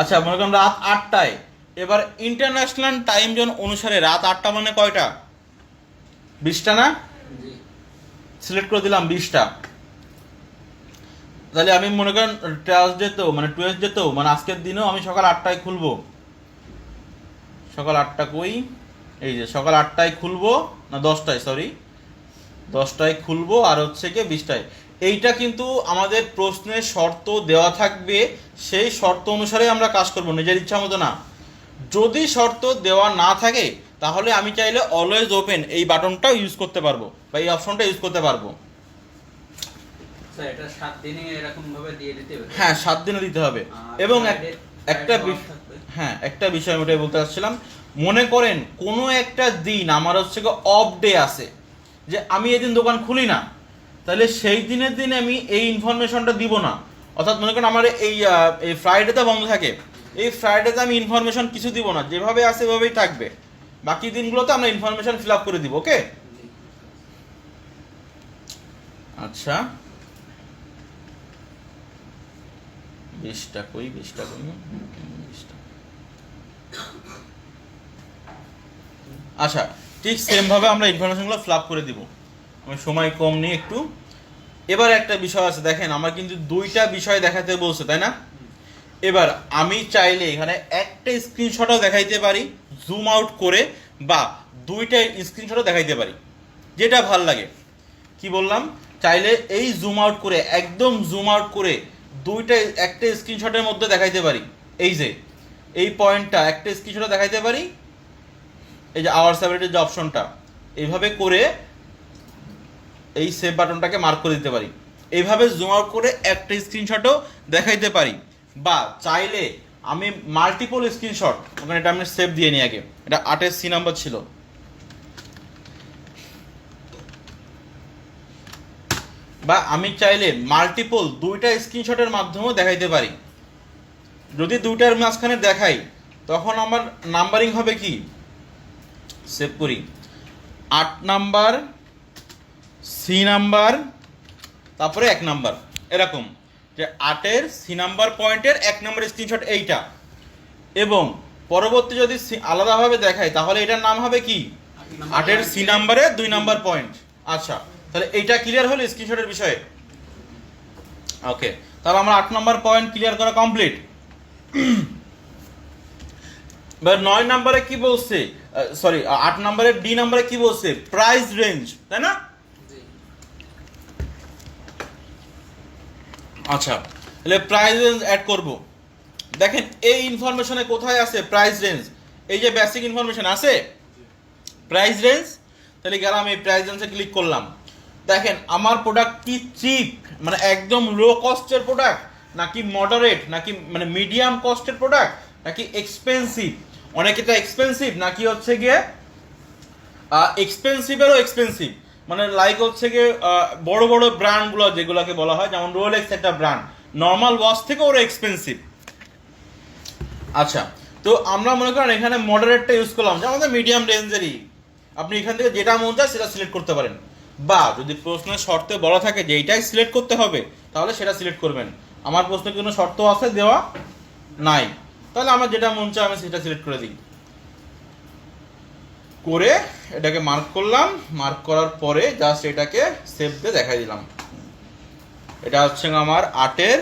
আচ্ছা, মনে করেন রাত 8টায়। এবার ইন্টারন্যাশনাল টাইম জোন অনুসারে রাত 8টা মানে কয়টা, 20টা না, জি। সিলেক্ট করে দিলাম 20টা। তাহলে আমি মনে করেন টুয়েসডেতেও মানে টুয়েসডেতেও মানে আজকের দিনেও আমি সকাল 8টায় খুলবো, সকাল 8টা কই, এই যে সকাল 8টায় খুলবো, না 10টায়, সরি 10টায় খুলবো, আর হচ্ছে কি 20টায়। এইটা কিন্তু আমাদের প্রশ্নের শর্ত দেওয়া থাকবে, সেই শর্ত অনুসারে আমরা কাজ করব, নিজের ইচ্ছা মতো না। যদি শর্ত দেওয়া না থাকে তাহলে আমি চাইলে অলওয়েজ ওপেন এই বাটনটাও ইউজ করতে পারবো, বা এই অপশনটা ইউজ করতে পারবো। স্যার এটা 7 দিনে এরকম ভাবে দিয়ে দিতে হবে। হ্যাঁ, 7 দিনে দিতে হবে। আর এবং Friday- একটা Friday বিষ- off থাকবে। হ্যাঁ, একটা বিষয় আমি ওটাই বলতে চাচ্ছিলাম। মনে করেন কোনো একটা দিন আমার হচ্ছে অফ ডে আছে, যে আমি এদিন দোকান খুলি না, তাহলে সেই দিনের দিনে আমি এই ইনফরমেশনটা দিব না। অর্থাৎ মনে করেন আমার এই ফ্রাইডেতে বন্ধ থাকে, এই ফ্রাইডেতে আমি ইনফরমেশন কিছু দিব না, যেভাবে আছে এভাবেই থাকবে। বাকি দিনগুলোতে আমরা ইনফরমেশন ফিল আপ করে দিব, ওকে। জি। আচ্ছা, 20টা কই, 20টা কই, 20টা। আচ্ছা, ঠিক সেম ভাবে আমরা ইনফরমেশনগুলো ফিল আপ করে দিব, আমি সময় কম নিয়ে একটু। এবার একটা বিষয় আছে, দেখেন আমার কিন্তু 2টা বিষয় দেখাতে বলছে, তাই না? এবার আমি চাইলে এখানে একটা স্ক্রিনশটও দেখাইতে পারি জুম আউট করে, বা 2টা স্ক্রিনশটও দেখাইতে পারি, যেটা ভাল লাগে। কি বললাম, চাইলে এই জুম আউট করে, একদম জুম আউট করে একটা স্ক্রিনশটের মধ্যে দেখাইতে পারি। এই যে এই পয়েন্টটা একটা স্ক্রিনশটে দেখাইতে পারি, এই যে আওয়ার সেভারিটির যে অপশনটা, এইভাবে করে এই সেভ বাটনটাকে মার্ক করে দিতে পারি। এইভাবে জুম আউট করে একটা স্ক্রিনশটও দেখাইতে পারি, বা চাইলে আমি মাল্টিপল স্ক্রিনশট, ওখানে এটা আমি সেভ দিয়ে নিই আগে, এটা 8 সি নাম্বার ছিল, বা আমি চাইলে মাল্টিপল 2টা স্ক্রিনশটের মাধ্যমেও দেখাইতে পারি। যদি 2টার মাঝখানে দেখাই তখন আমার নাম্বারিং হবে কি, সেভ করি 8 নাম্বার, সি নাম্বার, তারপরে 1 নাম্বার, এরকম যে 8-এর সি নাম্বার পয়েন্টের 1 নাম্বার স্ক্রিনশট এইটা। এবং পরবর্তী যদি আলাদাভাবে দেখাই তাহলে এটার নাম হবে কি, 8-এর সি নাম্বারে 2 নাম্বার পয়েন্ট। আচ্ছা, তাহলে এইটা ক্লিয়ার হলো স্ক্রিনশটের বিষয়ে। ওকে, তাহলে আমরা 8 নাম্বার পয়েন্ট ক্লিয়ার করা কমপ্লিট। এবার 9 নাম্বারে কি বলছে, সরি 8 নাম্বারের ডি নাম্বারে কি বলছে, প্রাইস রেঞ্জ, তাই না? জি। আচ্ছা, তাহলে প্রাইস রেঞ্জ অ্যাড করব। দেখেন এই ইনফরমেশনে কোথায় আছে প্রাইস রেঞ্জ, এই যে বেসিক ইনফরমেশন আছে প্রাইস রেঞ্জ। তাহলে গেলাম এই প্রাইস রেঞ্জে ক্লিক করলাম। দেখেন আমার প্রোডাক্ট কি চিপ, মানে একদম লো কস্টের প্রোডাক্ট, নাকি মডারেট, নাকি মানে মিডিয়াম কস্টের প্রোডাক্ট, নাকি এক্সপেন্সিভ, অনেকটা এক্সপেন্সিভ, নাকি হচ্ছে গিয়ে এক্সপেন্সিভেরও এক্সপেন্সিভ, মানে লাইক হচ্ছে গিয়ে বড় বড় ব্র্যান্ডগুলো যেগুলোকে বলা হয়, যেমন রোলেক্স একটা ব্র্যান্ড, নর্মাল ওয়াচ থেকে ওরা এক্সপেন্সিভ। আচ্ছা, তো আমরা মনে করেন এখানে মডারেটটা ইউজ করলাম, যে আমাদের মিডিয়াম রেঞ্জেরই, আপনি এখান থেকে যেটা মন চায় সেটা সিলেক্ট করতে পারেন। বা যদি প্রশ্নের শর্তে বলা থাকে যে এইটাই সিলেক্ট করতে হবে তাহলে সেটা সিলেক্ট করবেন। আমার প্রশ্নে কোনো শর্ত আছে দেওয়া নাই, তাহলে আমার যেটা মন চায় আমি সেটা সিলেক্ট করে দিই। করে এটাকে মার্ক করলাম, মার্ক করার পরে জাস্ট এটাকে সেভ দিয়ে দেখাই দিলাম। এটা হচ্ছে আমার 8-এর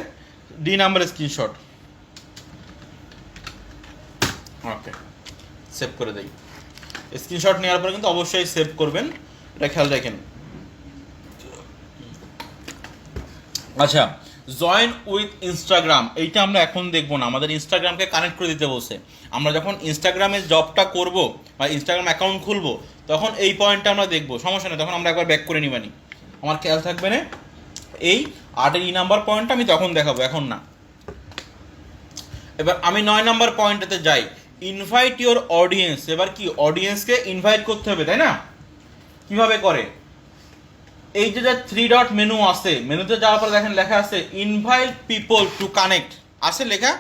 ডি নাম্বার স্ক্রিনশট। ওকে, সেভ করে দেই। স্ক্রিনশট নেওয়ার পরে কিন্তু অবশ্যই সেভ করবেন, এটা খেয়াল রাখেন। আচ্ছা, জয়েন উইথ ইনস্টাগ্রাম, এইটা আমরা এখন দেখবো না, আমাদের ইনস্টাগ্রামকে কানেক্ট করে দিতে বলছে। আমরা যখন ইনস্টাগ্রামে জবটা করব বা ইনস্টাগ্রাম অ্যাকাউন্ট খুলবো তখন এই পয়েন্টটা আমরা দেখবো, সমস্যা নেই, তখন আমরা একবার ব্যাক করে নিবানি, আমার খেয়াল থাকবে না। এই 8-এর ই নাম্বার পয়েন্টটা আমি তখন দেখাবো, এখন না। এবার আমি 9 নাম্বার পয়েন্টটাতে যাই, ইনভাইট ইউর অডিয়েন্স। এবার কি, অডিয়েন্সকে ইনভাইট করতে হবে, তাই না? কিভাবে করে, এই যে 3 ডট মেনু আছে, মেনুতে যাওয়ার পর দেখেন লেখা আছে ইনভাইট পিপল টু কানেক্ট, আছে লেখা,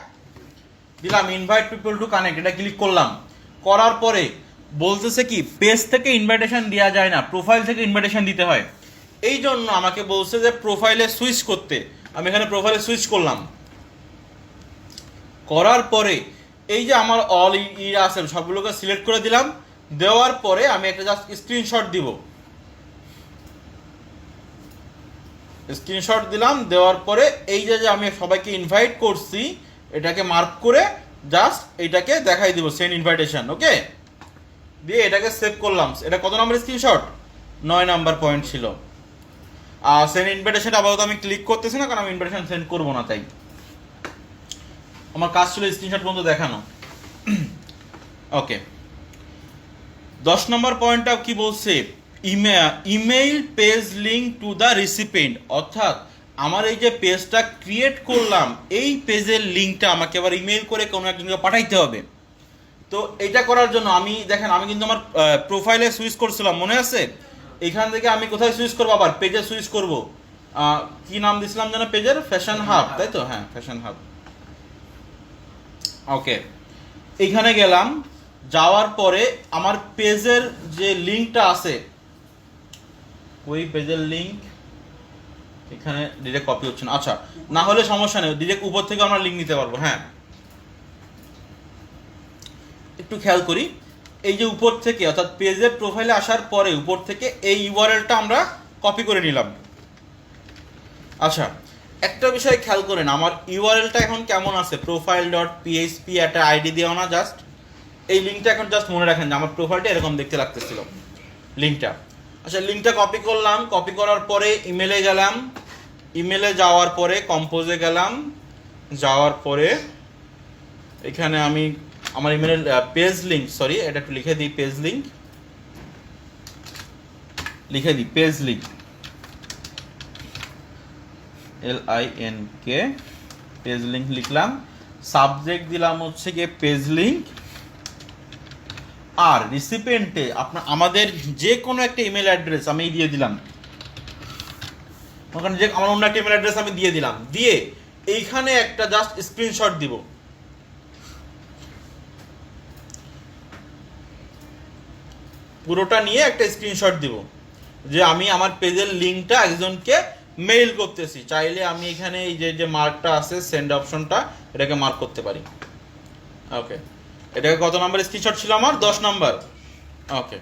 দিলাম ইনভাইট পিপল টু কানেক্ট, এটা ক্লিক করলাম। করার পরে বলতেছে কি, পেজ থেকে ইনভাইটেশন দেওয়া যায় না, প্রোফাইল থেকে ইনভাইটেশন দিতে হয়। এই জন্য আমাকে বলছে যে প্রোফাইলে সুইচ করতে, আমি এখানে প্রোফাইলে সুইচ করলাম। করার পরে এই যে আমার অল ইরা আছে সবগুলোকে সিলেক্ট করে দিলাম। দেওয়ার পরে আমি একটা জাস্ট স্ক্রিনশট দিব, স্ক্রিনশট দিলাম। দেওয়ার পরে এই যে আমি সবাইকে ইনভাইট করছি এটাকে মার্ক করে জাস্ট এটাকে দেখাই দিব, সেন্ড ইনভাইটেশন। ওকে, দিয়ে এটাকে সেভ করলাম। এটা কত নম্বর স্ক্রিনশট? 9 নাম্বার পয়েন্ট ছিল। আর সেন্ড ইনভাইটেশন আপাতত আমি ক্লিক করতেছি না, কারণ আমি ইনভাইটেশন সেন্ড করবো না, তাই আমার কাজ ছিল স্ক্রিনশট পর্যন্ত দেখানো। ওকে, 10 নম্বর পয়েন্টটা কি বলছে, email page link to the recipient. অর্থাৎ আমার এই যে পেজটা ক্রিয়েট করলাম, এই পেজের লিঙ্কটা আমাকে আবার ইমেইল করে কোনো একজনকে পাঠাইতে হবে। তো এটা করার জন্য আমি দেখেন, আমি কিন্তু আমার প্রোফাইলে সুইচ করছিলাম, মনে আছে? এখান থেকে আমি কোথায় সুইচ করবো, আবার পেজে সুইচ করব। কি নাম দিছিলাম যেন পেজের? ফ্যাশন হাব, তাই তো? হ্যাঁ, ফ্যাশন হাব। ওকে, এইখানে গেলাম, যাওয়ার পরে আমার পেজের যে লিঙ্কটা আছে, ওই পেজের লিঙ্ক এখানে ডিরেক্ট কপি হচ্ছে না। আচ্ছা, না হলে সমস্যা নেই, ডিরেক্ট উপর থেকে আমরা লিঙ্ক নিতে পারবো। হ্যাঁ, একটু খেয়াল করি, এই যে উপর থেকে অর্থাৎ পেজের প্রোফাইলে আসার পরে উপর থেকে এই ইউআরএলটা আমরা কপি করে নিলাম। আচ্ছা, একটা বিষয় খেয়াল করেন, আমার ইউআরএলটা এখন কেমন আছে, profile.php একটা আইডি দেওয়া না, জাস্ট এই লিঙ্কটা এখন জাস্ট মনে রাখেন যে আমার প্রোফাইলটা এরকম দেখতে লাগতেছিল লিঙ্কটা। আচ্ছা, লিঙ্কটা কপি করলাম, কপি করার পরে ইমেলে গেলাম, ইমেলে যাওয়ার পরে কম্পোজে গেলাম, যাওয়ার পরে এখানে আমি আমার ইমেলের পেজ লিঙ্ক, সরি এটা একটু লিখে দিই, পেজ লিঙ্ক লিখে দিই, page link LINK, page link লিখলাম। সাবজেক্ট দিলাম হচ্ছে গিয়ে পেজ লিঙ্ক। আর রিসিপিয়েন্টে আমাদের যে কোনো একটা ইমেল অ্যাড্রেস আমি দিয়ে দিলাম, ওখানে যে আমার অন্য একটা ইমেল অ্যাড্রেস আমি দিয়ে দিলাম, দিয়ে এইখানে একটা জাস্ট স্ক্রিনশট দিব। পুরোটা নিয়ে একটা স্ক্রিনশট দিব যে আমি আমার পেজের লিঙ্কটা একজনকে মেইল করতেছি। চাইলে আমি এখানে এই যে মার্কটা আছে, সেন্ড অপশনটা, এটাকে মার্ক করতে পারি। ওকে, এটাকে কত নাম্বার স্ক্রিনশট ছিল আমার? 10 নাম্বার। ওকে,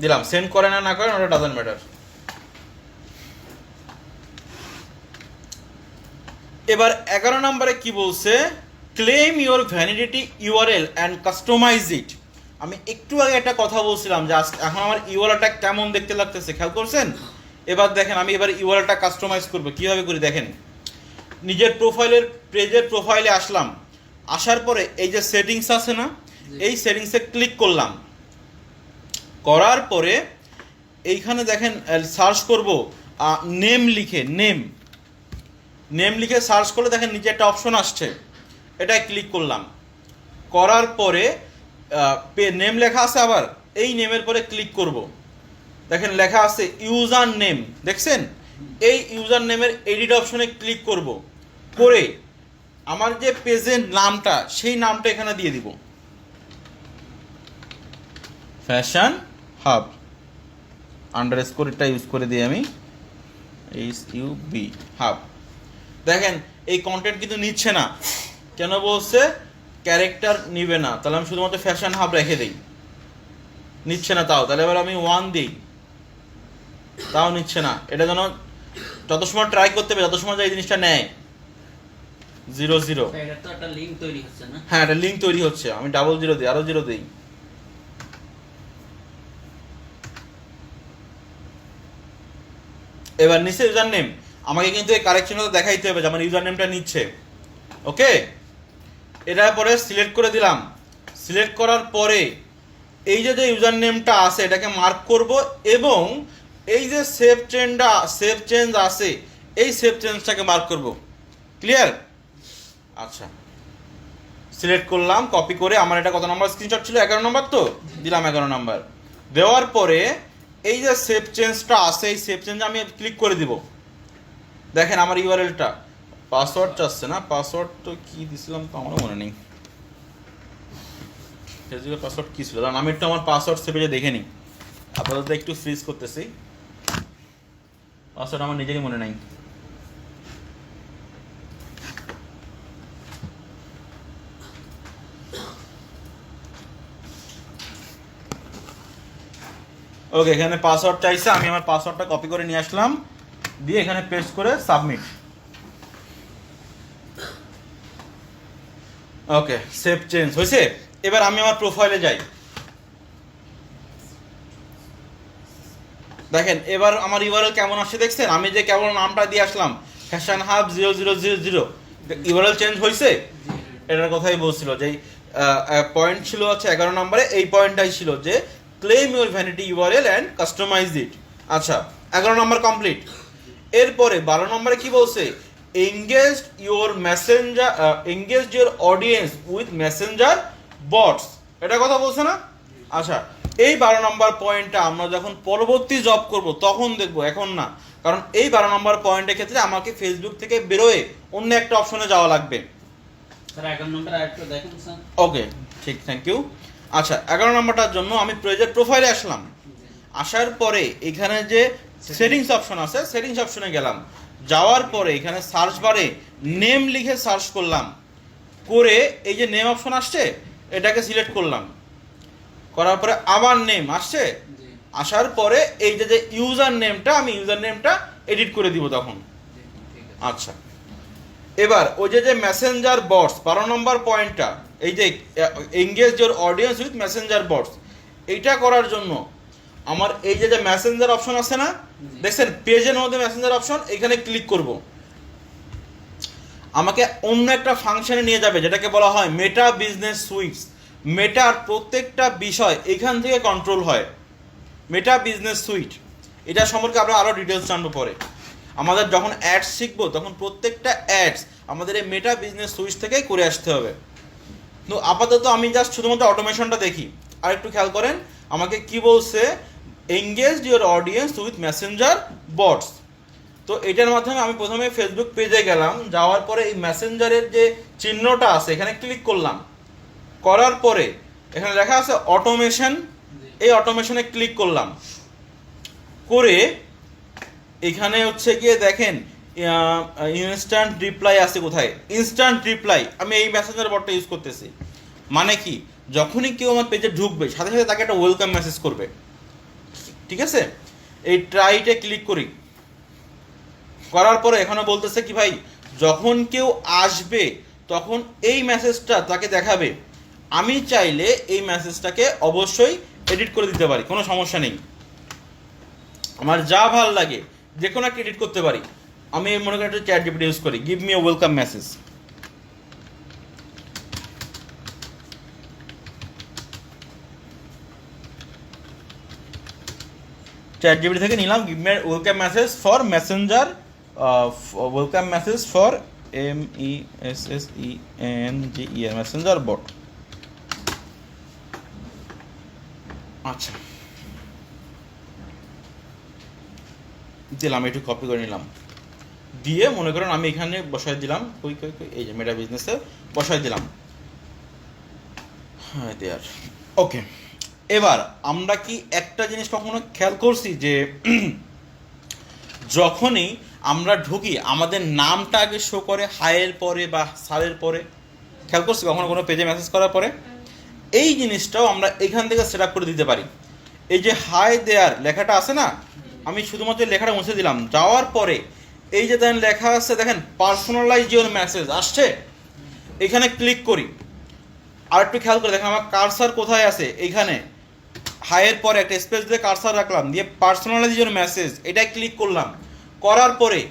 দিলাম। সেন্ড করে না না করে ওটা ডাজন্ট ম্যাটার। এবার 11 নম্বরে কি বলছে, claim your validity URL and customise it. আমি একটু আগে একটা কথা বলছিলাম যে এখন আমার ইউআরএলটা কেমন দেখতে লাগতেছে, খেয়াল করছেন? এবার দেখেন, আমি এবার ইউআরএলটা কাস্টমাইজ করবো। কিভাবে করি দেখেন, নিজের পেজের প্রোফাইলে আসলাম, আসার পরে এই যে সেটিংস আছে না, এই সেটিংসে ক্লিক করলাম। করার পরে এইখানে দেখেন সার্চ করব নেম লিখে, নেম লিখে সার্চ করলে দেখেন নিচে একটা অপশন আসছে, এটাই ক্লিক করলাম। করার পরে নেম লেখা আছে, আবার এই নেমের পরে ক্লিক করব। দেখেন লেখা আছে ইউজার নেম, দেখছেন? এই ইউজার নেমের এডিট অপশনে ক্লিক করব, করে আমার যে পেজের নামটা সেই নামটা এখানে দিয়ে দিব, ফ্যাশন হাব আন্ডারস্কোর, এটা ইউজ করে দিই আমি, SUB হাব। দেখেন এই কন্টেন্ট কিন্তু নিচ্ছে না, কেন বলছে? ক্যারেক্টার নিবে না। তাহলে আমি শুধুমাত্র ফ্যাশন হাব রেখে দিই। নিচ্ছে না তাও, তাহলে এবার আমি 1 দিই, তাও নিচ্ছে না। এটা যেন যত সময় ট্রাই করতে হবে যত সময় এই জিনিসটা নেয় 0 0। স্যার এটা তো একটা লিংক তৈরি হচ্ছে না? হ্যাঁ, এটা লিঙ্ক তৈরি হচ্ছে, আমি ডাবল 0 দিই, আরো 0 দিই। এবার নিচে ইউজার নেম, আমাকে কিন্তু এই কারেকশনটা দেখাইতে হবে যে আমার ইউজার নেমটা নিচ্ছে। ওকে, এটার পরে সিলেক্ট করে দিলাম। সিলেক্ট করার পরে এই যে ইউজার নেমটা আছে এটাকে মার্ক করব, এবং এই যে সেভ চেঞ্জ আছে এই সেভ চেঞ্জটাকে মার্ক করব। ক্লিয়ার? আচ্ছা, সিলেক্ট করলাম কপি করে। আমার এটা কত নম্বর স্ক্রিনশট ছিল? 11 নম্বর, তো দিলাম 11 নম্বর। দেওয়ার পরে এই যে সেভ চেঞ্জটা আছে এই সেভ চেঞ্জ আমি ক্লিক করে দিব। দেখেন আমার ইউআরএলটা, পাসওয়ার্ড চাচ্ছে না, পাসওয়ার্ড তো কি দিছিলাম তো আমারও মনে নেই। ফেসবুকের পাসওয়ার্ড কি ছিল? কারণ আমি একটু আমার পাসওয়ার্ড সেভে দেখে নিই। আপাতত একটু ফ্রিজ করতেছি, পাসওয়ার্ড আমার নিজেরই মনে নাই। ওকে, এখানে পাসওয়ার্ড চাইছে, আমি আমার পাসওয়ার্ডটা কপি করে নিয়ে আসলাম, দিয়ে এখানে পেস্ট করে সাবমিট। ওকে, সেভ চেঞ্জ হয়েছে। এবার আমি আমার প্রোফাইলে যাই। দেখেন এবার আমার ইউআরএল কেমন আসছে দেখছেন? আমি যে কেবল নামটা দিয়ে আসলাম ফ্যাশন হাব 0000, ইউআরএল চেঞ্জ হয়েছে। এটার কথাই বলছিল যে পয়েন্ট ছিল হচ্ছে 11 নম্বরে, এই পয়েন্টটাই ছিল যে claim your vanity URL and customise it. আচ্ছা, 11 নম্বর কমপ্লিট। এরপরে 12 নম্বরে কি বলছে? Engage your audience with messenger bots, এটা কথা বলছে না? আচ্ছা, এই 12 নম্বর পয়েন্টটা আমরা যখন পরবর্তী জব করব তখন দেখব, এখন না। কারণ এই 12 নম্বর পয়েন্টের ক্ষেত্রে আমাকে ফেসবুক থেকে বেরোয় অন্য একটা অপশনে যাওয়া লাগবে। স্যার 11 নম্বর আরেকটু দেখেন স্যার। ওকে, ঠিক, থ্যাংক ইউ। আচ্ছা, 11 নম্বরটার জন্য আমি পেজের প্রোফাইলে আসলাম। আসার পরে এখানে যে সেটিংস অপশন আছে সেটিংস অপশনে গেলাম। যাওয়ার পরে এখানে সার্চ বারে নেম লিখে সার্চ করলাম, করে এই যে নেম অপশন আসছে এটাকে সিলেক্ট করলাম। করার পরে আবার নেম আসছে, জি আসার পরে এই যে ইউজার নেমটা, আমি ইউজার নেমটা এডিট করে দিব তখন। জি, ঠিক আছে। আচ্ছা, এবার ওই যে মেসেঞ্জার বটস 12 নম্বর পয়েন্টটা, এই যে engage your audience with messenger bots, এইটা করার জন্য আমার এই যে মেসেঞ্জার অপশন আছে না, দেখছেন পেজের মধ্যে মেসেঞ্জার অপশন, এখানে ক্লিক করব। আমাকে অন্য একটা ফাংশনে নিয়ে যাবে যেটাকে বলা হয় মেটা বিজনেস সুইটস। মেটার প্রত্যেকটা বিষয় এখান থেকে কন্ট্রোল হয়, মেটা বিজনেস সুইট। এটা সম্পর্কে আমরা আরও ডিটেলস জানবো পরে। আমাদের যখন অ্যাডস শিখবো তখন প্রত্যেকটা অ্যাডস আমাদের এই মেটা বিজনেস সুইচ থেকেই করে আসতে হবে। তো আপাতত আমি জাস্ট শুধুমাত্র অটোমেশনটা দেখি। আর একটু খেয়াল করেন আমাকে কি বলছে, engage your audience with messenger bots. তো এটার মাধ্যমে আমি প্রথমে ফেসবুক পেজে গেলাম, যাওয়ার পরে এই মেসেঞ্জারের যে চিহ্নটা আছে এখানে ক্লিক করলাম। করার পরে এখানে লেখা আছে অটোমেশন, এই অটোমেশনে ক্লিক করলাম। করে এখানে হচ্ছে গিয়ে দেখেন ইনস্ট্যান্ট রিপ্লাই আছে কোথায়, ইনস্ট্যান্ট রিপ্লাই। আমি এই মেসেঞ্জার বটটা ইউজ করতেছি। মানে কি, যখনই কেউ আমার পেজে ঢুকবে সাথে সাথে তাকে একটা ওয়েলকাম মেসেজ করবে। ঠিক আছে, এই ট্রাইটে ক্লিক করি। করার পরে এখানে বলতেছে কি ভাই, যখন কেউ আসবে তখন এই মেসেজটা তাকে দেখাবে। আমি চাইলে এই মেসেজটাকে অবশ্যই এডিট করে দিতে পারি, কোনো সমস্যা নেই। আমার যা ভাল লাগে যে কোনো একটা এডিট করতে পারি। আমি মনে করি একটা চ্যাট জিপিটি ইউজ করি, give me a welcome message. ChatGPT থেকে নিলাম, give me welcome message for messenger, welcome message for MESSENGER messenger bot. আচ্ছা, দিলাম, একটু কপি করে নিলাম, দিয়ে মনে করেন আমি এখানে বসাই দিলাম, কই কই কই, এই যে মেটা বিজনেসে বসাই দিলাম। হ্যাঁ দেয়ার। ওকে, এবার আমরা কি একটা জিনিস কখনো খেয়াল করছি যে যখনই আমরা ঢুকি আমাদের নামটা আগে শো করে হায়ের পরে বা সারের পরে? খেয়াল করছি কখনো কোনো পেজে মেসেজ করার পরে? এই জিনিসটাও আমরা এখান থেকে সেট আপ করে দিতে পারি। এই যে হাই দেয়ার লেখাটা আছে না, আমি শুধুমাত্র লেখাটা মুছে দিলাম। যাওয়ার পরে এই যে দেখেন লেখা আছে, দেখেন পার্সোনালাইজ ইওর মেসেজ আসছে, এখানে ক্লিক করি। আর একটু খেয়াল করে দেখেন আমার কারসার কোথায় আছে, এইখানে হাইয়ের পরে একটা স্পেস দিয়ে কারসার রাখলাম, দিয়ে পার্সোনালাইজ ইওর মেসেজ এটাই ক্লিক করলাম। করার পরে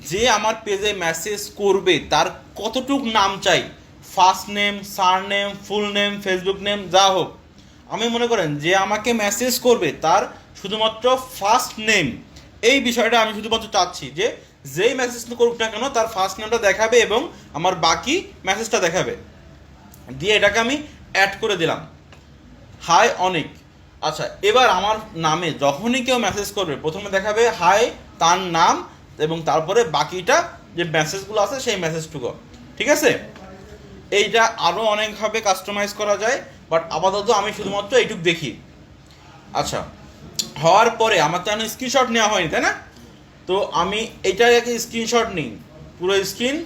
যে আমার পেজে মেসেজ করবে তার কতটুক নাম চাই, first name, surname, full name, Facebook name, যা হোক, আমি মনে করেন যে আমাকে মেসেজ করবে তার শুধুমাত্র ফার্স্ট নেম, এই বিষয়টা আমি শুধুমাত্র চাচ্ছি যে যেই মেসেজ করুক না কেন তার ফার্স্ট নেমটা দেখাবে এবং আমার বাকি মেসেজটা দেখাবে। দিয়ে এটাকে আমি অ্যাড করে দিলাম, হাই অনেক। আচ্ছা, এবার আমার নামে যখনই কেউ মেসেজ করবে প্রথমে দেখাবে হাই, তার নাম এবং তারপরে বাকিটা যে মেসেজগুলো আছে সেই মেসেজটুকু। ঠিক আছে, এইটা আরও অনেকভাবে কাস্টমাইজ করা যায়, বাট আপাতত আমি শুধুমাত্র এইটুক দেখি। আচ্ছা, হওয়ার পরে আমার তো স্ক্রিনশট নেওয়া হয়নি, তাই না? তো আমি এইটার একটা স্ক্রিনশট নিই, পুরো স্ক্রিন,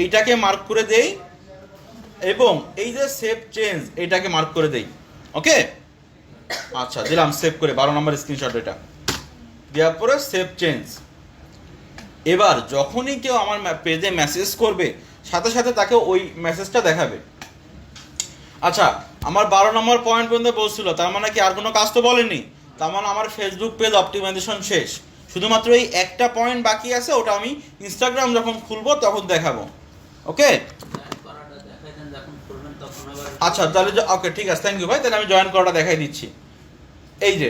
এইটাকে মার্ক করে দেই এবং এই যে সেভ চেঞ্জ এইটাকে মার্ক করে দেই। ওকে, আচ্ছা দিলাম সেভ করে 12 নম্বর স্ক্রিনশট, এটা দেওয়ার পরে সেভ চেঞ্জ। এবার যখনই কেউ আমার পেজে মেসেজ করবে সাথে সাথে তাকে ওই মেসেজটা দেখাবে। আচ্ছা, আমার 12 নম্বর পয়েন্ট পর্যন্ত বলছিল, তার মানে কি আর কোনো কাজ তো বলেনি, তার মানে আমার ফেসবুক পেজ অপটিমাইজেশন শেষ। শুধুমাত্র এই একটা পয়েন্ট বাকি আছে, ওটা আমি ইনস্টাগ্রাম যখন খুলবো তখন দেখাবো। ওকে, আচ্ছা তাহলে ওকে ঠিক আছে, থ্যাংক ইউ ভাই। তাহলে আমি জয়েন করাটা দেখাই দিচ্ছি। এই যে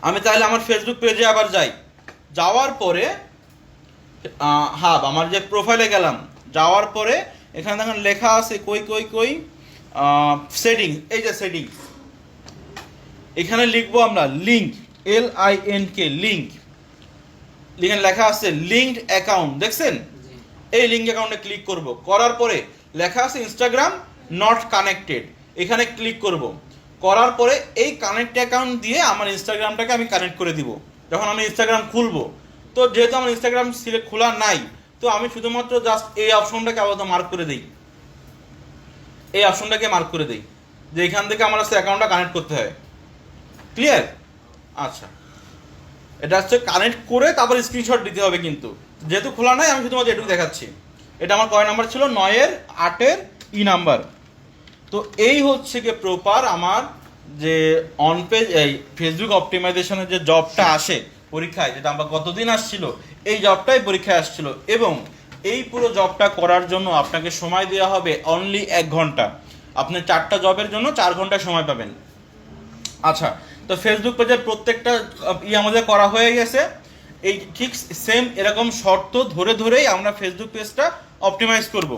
আমি তাহলে আমার ফেসবুক পেজে আবার যাই, যাওয়ার পরে আমার যে প্রোফাইলে গেলাম, যাওয়ার পরে এখানে দেখেন লেখা আছে কই সেটিং, এই যে সেটিং, এখানে লিখবো আমরা লিঙ্ক, LINK লিঙ্ক, এখানে লেখা আছে লিঙ্কড অ্যাকাউন্ট, দেখছেন? এই লিঙ্ক অ্যাকাউন্টে ক্লিক করব, করার পরে লেখা আছে ইনস্টাগ্রাম নট কানেক্টেড, এখানে ক্লিক করব। করার পরে এই কানেক্ট অ্যাকাউন্ট দিয়ে আমার ইনস্টাগ্রামটাকে আমি কানেক্ট করে দিব যখন আমি ইনস্টাগ্রাম খুলবো। তো যেহেতু আমার ইনস্টাগ্রাম সিলেক্ট খোলা নাই, তো আমি শুধুমাত্র জাস্ট এই অপশনটাকে আপাতত মার্ক করে দিই, এই অপশনটাকে মার্ক করে দিই যে এখান থেকে আমার হচ্ছে অ্যাকাউন্টটা কানেক্ট করতে হয়। ক্লিয়ার? আচ্ছা, এটা হচ্ছে কানেক্ট করে তারপর স্ক্রিনশট দিতে হবে, কিন্তু যেহেতু খোলা নাই আমি শুধুমাত্র এটুকু দেখাচ্ছি। এটা আমার কয় নাম্বার ছিল? 9-এর 8-এর ই নাম্বার। তো এই হচ্ছে কি প্রপার আমার যে অন পেজ এই ফেসবুক অপটিমাইজেশনের যে জবটা আসে পরীক্ষায়, যেটা আমরা কতদিন আসছিল, এই জবটাই পরীক্ষায় আসছিল এবং এই পুরো জবটা করার জন্য আপনাকে সময় দেওয়া হবে অনলি 1 ঘন্টা। আপনি 4টা জবের জন্য 4 ঘন্টা সময় পাবেন। আচ্ছা, তো ফেসবুক পেজের প্রত্যেকটা আমাদের করা হয়ে গেছে। এই ঠিক সেম এরকম শর্ত ধরে ধরেই আমরা ফেসবুক পেজটা অপটিমাইজ করব।